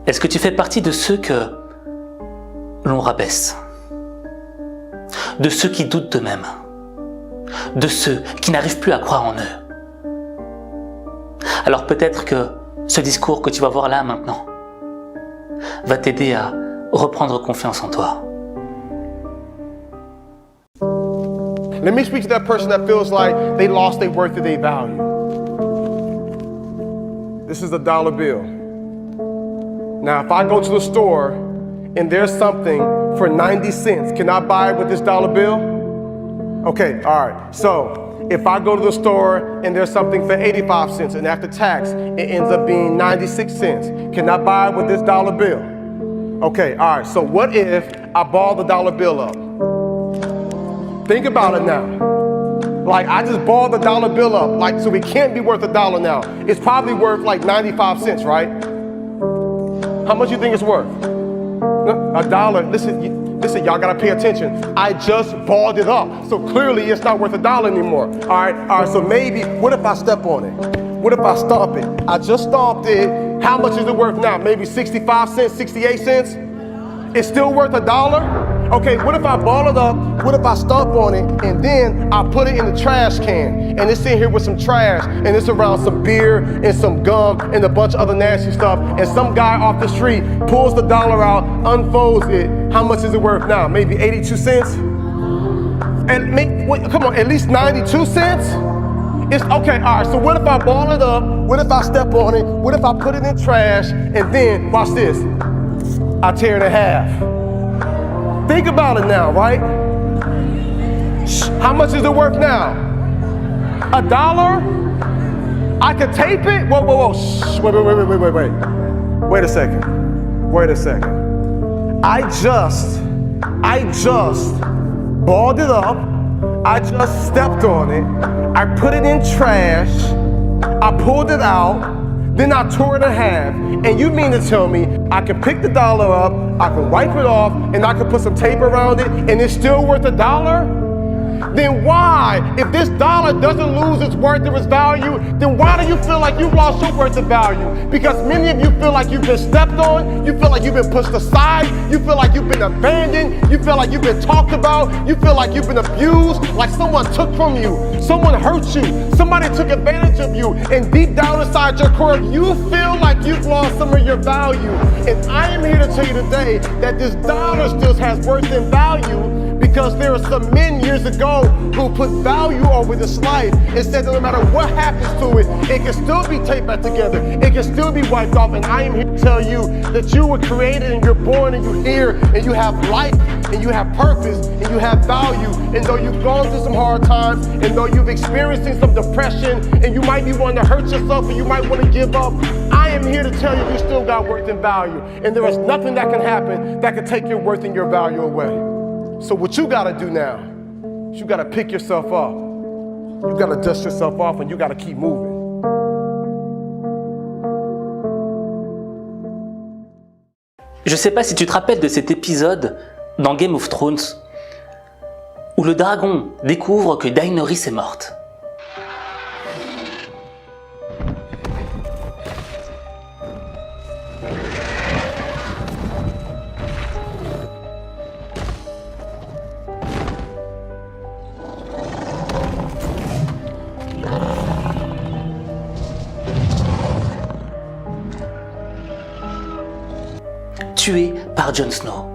Est-ce que tu fais partie de ceux que l'on rabaisse? De ceux qui doutent d'eux-mêmes? De ceux qui n'arrivent plus à croire en eux? Alors peut-être que ce discours que tu vas voir là maintenant va t'aider à reprendre confiance en toi. Let me speak to that person that feels like they lost their worth or their value. This is a dollar bill. Now, if I go to the store and there's something for 90 cents, can I buy it with this dollar bill? Okay, all right. So, if I go to the store and there's something for 85 cents and after tax, it ends up being 96 cents, can I buy it with this dollar bill? Okay, all right. So, what if I ball the dollar bill up? Think about it now. Like, I just balled the dollar bill up, like, so it can't be worth $1 now. It's probably worth like 95 cents, right? How much you think it's worth? $1. Listen, y'all gotta pay attention. I just balled it up, so clearly it's not worth $1 anymore. All right, so maybe, what if I step on it? What if I stomp it? I just stomped it. How much is it worth now? Maybe 65 cents, 68 cents? It's still worth $1? Okay, what if I ball it up, what if I stomp on it, and then I put it in the trash can, and it's in here with some trash, and it's around some beer, and some gum, and a bunch of other nasty stuff, and some guy off the street pulls the dollar out, unfolds it, how much is it worth now? Maybe 82 cents? And come on, at least 92 cents? It's okay, all right, so what if I ball it up, what if I step on it, what if I put it in trash, and then, watch this, I tear it in half. Think about it now, right? How much is it worth now? $1? I could tape it? Whoa. Shh. Wait. Wait a second. I just balled it up. I just stepped on it. I put it in trash. I pulled it out. Then I tore it in half, and you mean to tell me I can pick the dollar up, I can wipe it off, and I can put some tape around it, and it's still worth $1? Then why, if this dollar doesn't lose its worth or its value, then why do you feel like you've lost your worth and value? Because many of you feel like you've been stepped on, you feel like you've been pushed aside, you feel like you've been abandoned, you feel like you've been talked about, you feel like you've been abused, like someone took from you, someone hurt you, somebody took advantage of you, and deep down inside your core, you feel like you've lost some of your value. And I am here to tell you today that this dollar still has worth and value, because there are some men years ago who put value over this life and said that no matter what happens to it, it can still be taped back together, it can still be wiped off. And I am here to tell you that you were created and you're born and you're here and you have life and you have purpose and you have value. And though you've gone through some hard times and though you've experienced some depression and you might be wanting to hurt yourself and you might want to give up, I am here to tell you you still got worth and value. And there is nothing that can happen that can take your worth and your value away. So what you gotta do now, you gotta pick yourself up. You gotta dust yourself off and you gotta keep moving. Je sais pas si tu te rappelles de cet épisode dans Game of Thrones où le dragon découvre que Daenerys est morte. Tué par Jon Snow.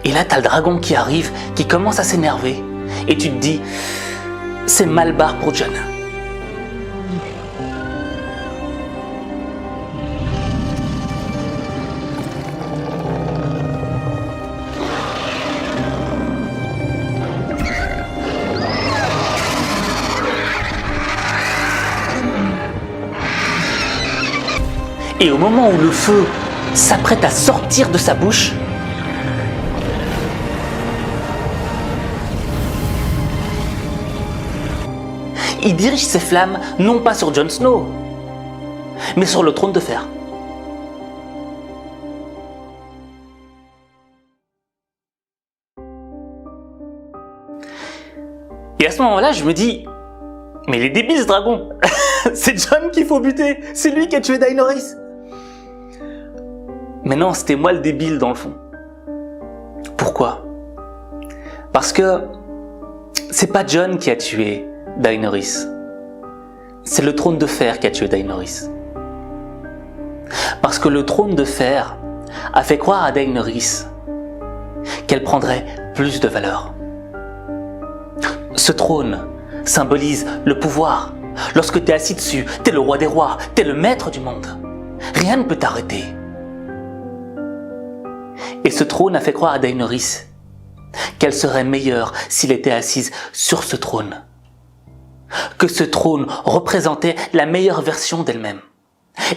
Et là, t'as le dragon qui arrive, qui commence à s'énerver, et tu te dis, c'est mal barre pour Jon. Et au moment où le feu s'apprête à sortir de sa bouche, il dirige ses flammes non pas sur Jon Snow, mais sur le trône de fer. Et à ce moment-là, je me dis, mais il est débile ce dragon. C'est Jon qu'il faut buter. C'est lui qui a tué Daenerys. Mais non, c'était moi le débile dans le fond. Pourquoi? Parce que c'est pas Jon qui a tué Daenerys. C'est le trône de fer qui a tué Daenerys. Parce que le trône de fer a fait croire à Daenerys qu'elle prendrait plus de valeur. Ce trône symbolise le pouvoir. Lorsque tu es assis dessus, tu es le roi des rois, tu es le maître du monde. Rien ne peut t'arrêter. Et ce trône a fait croire à Daenerys qu'elle serait meilleure s'il était assise sur ce trône. Que ce trône représentait la meilleure version d'elle-même.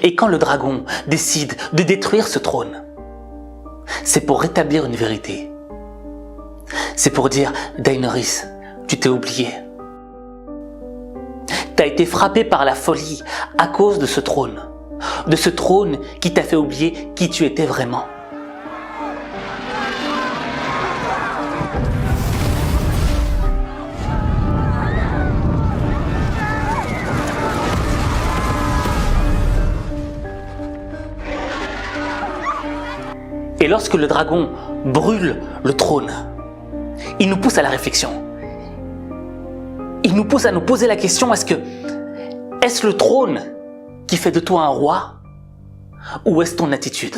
Et quand le dragon décide de détruire ce trône, c'est pour rétablir une vérité. C'est pour dire, Daenerys, tu t'es oublié. Tu as été frappé par la folie à cause de ce trône qui t'a fait oublier qui tu étais vraiment. Et lorsque le dragon brûle le trône, il nous pousse à la réflexion. Il nous pousse à nous poser la question, est-ce le trône qui fait de toi un roi ou est-ce ton attitude?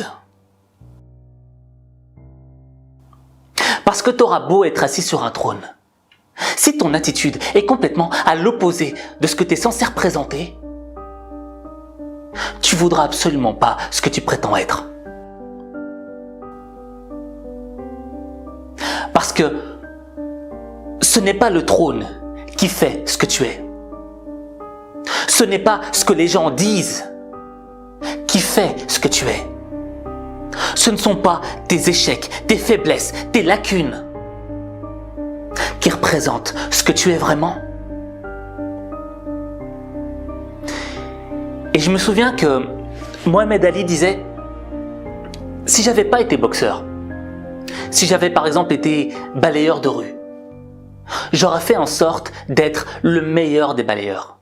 Parce que tu auras beau être assis sur un trône, si ton attitude est complètement à l'opposé de ce que tu es censé représenter, tu ne voudras absolument pas ce que tu prétends être. Parce que ce n'est pas le trône qui fait ce que tu es. Ce n'est pas ce que les gens disent qui fait ce que tu es. Ce ne sont pas tes échecs, tes faiblesses, tes lacunes qui représentent ce que tu es vraiment. Et je me souviens que Mohamed Ali disait, si j'avais pas été boxeur, si j'avais par exemple été balayeur de rue, j'aurais fait en sorte d'être le meilleur des balayeurs.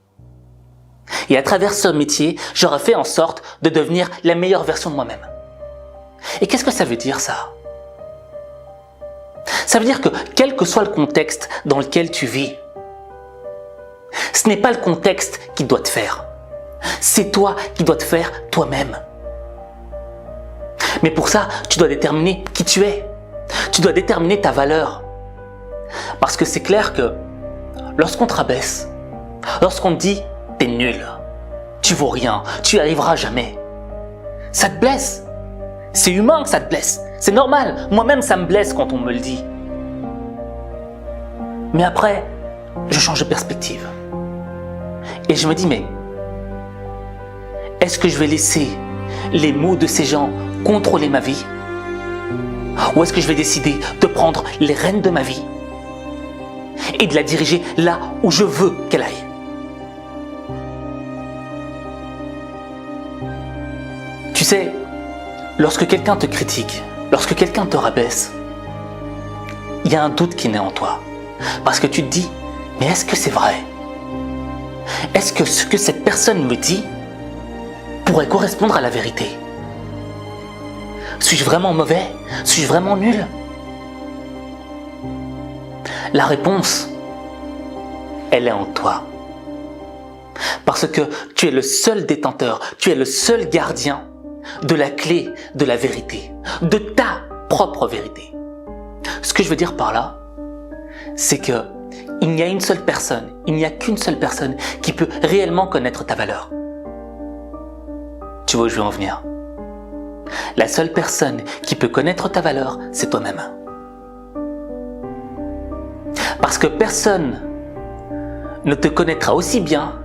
Et à travers ce métier, j'aurais fait en sorte de devenir la meilleure version de moi-même. Et qu'est-ce que ça veut dire ça? Ça veut dire que quel que soit le contexte dans lequel tu vis, ce n'est pas le contexte qui doit te faire. C'est toi qui dois te faire toi-même. Mais pour ça, tu dois déterminer qui tu es. Tu dois déterminer ta valeur. Parce que c'est clair que lorsqu'on te rabaisse, lorsqu'on te dit « t'es nul, tu vaux rien, tu n'y arriveras jamais », ça te blesse. C'est humain que ça te blesse. C'est normal. Moi-même, ça me blesse quand on me le dit. Mais après, je change de perspective. Et je me dis, mais est-ce que je vais laisser les mots de ces gens contrôler ma vie? Ou est-ce que je vais décider de prendre les rênes de ma vie et de la diriger là où je veux qu'elle aille? Tu sais, lorsque quelqu'un te critique, lorsque quelqu'un te rabaisse, il y a un doute qui naît en toi. Parce que tu te dis, mais est-ce que c'est vrai? Est-ce que ce que cette personne me dit pourrait correspondre à la vérité? Suis-je vraiment mauvais? Suis-je vraiment nul? La réponse, elle est en toi. Parce que tu es le seul détenteur, tu es le seul gardien de la clé de la vérité, de ta propre vérité. Ce que je veux dire par là, c'est que il n'y a une seule personne, il n'y a qu'une seule personne qui peut réellement connaître ta valeur. Tu vois où je veux en venir? La seule personne qui peut connaître ta valeur, c'est toi-même. Parce que personne ne te connaîtra aussi bien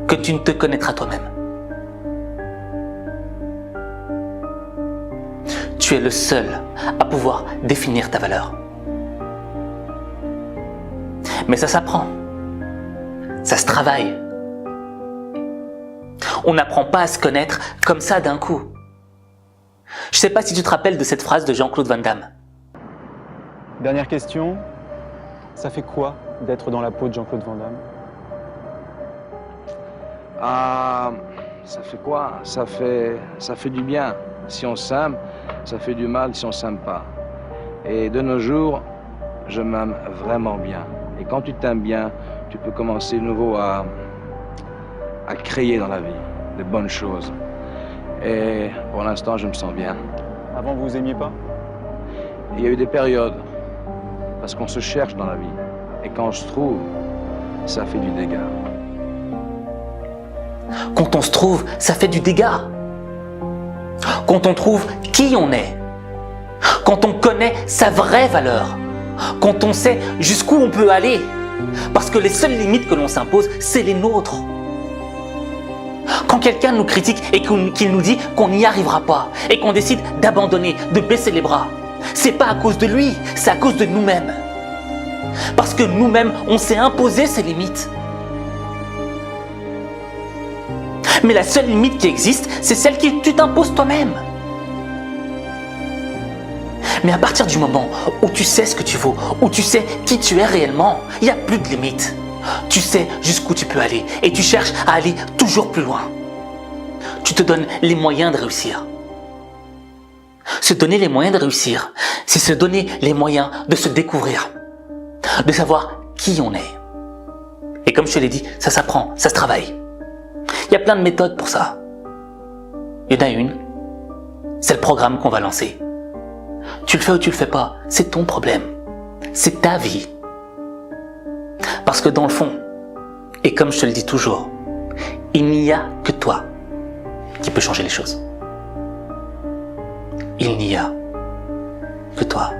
que tu ne te connaîtras toi-même. Tu es le seul à pouvoir définir ta valeur. Mais ça s'apprend. Ça se travaille. On n'apprend pas à se connaître comme ça d'un coup. Je ne sais pas si tu te rappelles de cette phrase de Jean-Claude Van Damme. Dernière question, ça fait quoi d'être dans la peau de Jean-Claude Van Damme? Ah, ça fait quoi? Ça fait du bien si on s'aime, ça fait du mal si on s'aime pas. Et de nos jours, je m'aime vraiment bien. Et quand tu t'aimes bien, tu peux commencer de nouveau à créer dans la vie de bonnes choses. Et pour l'instant, je me sens bien. Avant, vous aimiez pas? Il y a eu des périodes, parce qu'on se cherche dans la vie. Et quand on se trouve, ça fait du dégât. Quand on se trouve, ça fait du dégât. Quand on trouve qui on est. Quand on connaît sa vraie valeur. Quand on sait jusqu'où on peut aller. Parce que les seules limites que l'on s'impose, c'est les nôtres. Quand quelqu'un nous critique et qu'il nous dit qu'on n'y arrivera pas et qu'on décide d'abandonner, de baisser les bras, c'est pas à cause de lui, c'est à cause de nous-mêmes. Parce que nous-mêmes, on s'est imposé ces limites. Mais la seule limite qui existe, c'est celle que tu t'imposes toi-même. Mais à partir du moment où tu sais ce que tu vaux, où tu sais qui tu es réellement, il n'y a plus de limites. Tu sais jusqu'où tu peux aller et tu cherches à aller toujours plus loin. Tu te donnes les moyens de réussir. Se donner les moyens de réussir, c'est se donner les moyens de se découvrir, de savoir qui on est. Et comme je te l'ai dit, ça s'apprend, ça se travaille. Il y a plein de méthodes pour ça. Il y en a une, c'est le programme qu'on va lancer. Tu le fais ou tu le fais pas, c'est ton problème. C'est ta vie. Parce que dans le fond, et comme je te le dis toujours, il n'y a que toi qui peux changer les choses. Il n'y a que toi.